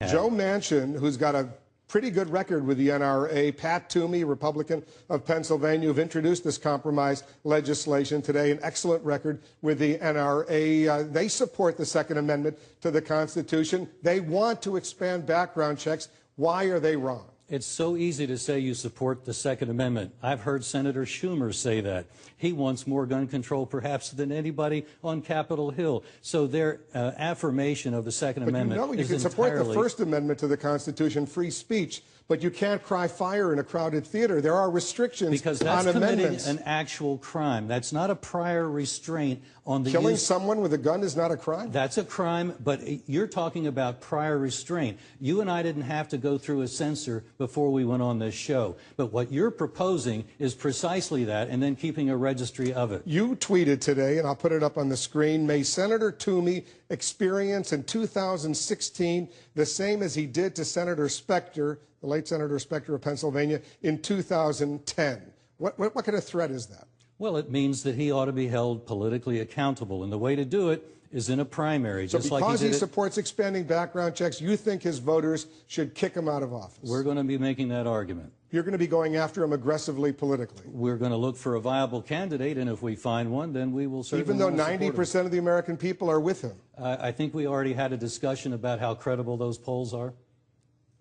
Joe Manchin, who's got a pretty good record with the NRA, Pat Toomey, Republican of Pennsylvania, who've introduced this compromise legislation today, an excellent record with the NRA. They support the Second Amendment to the Constitution. They want to expand background checks. Why are they wrong? It's so easy to say you support the Second Amendment. I've heard Senator Schumer say that. He wants more gun control perhaps than anybody on Capitol Hill. So their affirmation of the Second Amendment is entirely... You can support the First Amendment to the Constitution, free speech, but you can't cry fire in a crowded theater. There are restrictions on amendments. Because that's committing an actual crime. That's not a prior restraint on the Killing someone with a gun is not a crime? That's a crime, but you're talking about prior restraint. You and I didn't have to go through a censor before we went on this show. But what you're proposing is precisely that, and then keeping a registry of it. You tweeted today, and I'll put it up on the screen, may Senator Toomey experience in 2016 the same as he did to Senator Specter, the late Senator Specter of Pennsylvania, in 2010. What kind of threat is that? Well, it means that he ought to be held politically accountable, and the way to do it is in a primary. So just because like he supports expanding background checks, you think his voters should kick him out of office? We're going to be making that argument. You're going to be going after him aggressively politically? We're going to look for a viable candidate, and if we find one, then we will certainly Even though 90% of the American people are with him? I think we already had a discussion about how credible those polls are.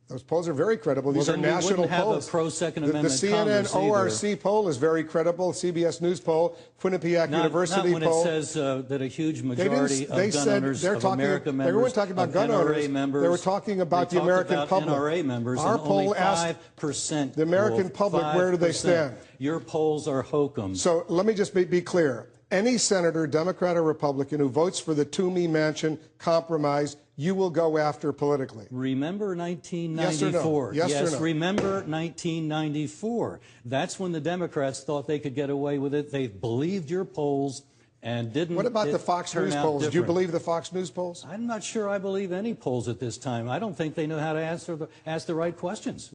Those polls are very credible. These are national polls. A pro-Second Amendment the CNN ORC poll is very credible. CBS News poll, Quinnipiac University poll. Not when it says that a huge majority of gun owners of America members, they weren't talking about gun owners. Members, they were talking about the American public. NRA members, our poll asked 5%. The American public, where do they stand? Your polls are hokum. So let me just be clear. Any senator, Democrat or Republican, who votes for the Toomey Manchin compromise, you will go after politically. Remember 1994? Yes or no? Yes, remember 1994. That's when the Democrats thought they could get away with it. They believed your polls and didn't. What about the Fox News polls? Do you believe the Fox News polls? I'm not sure I believe any polls at this time. I don't think they know how to ask the right questions.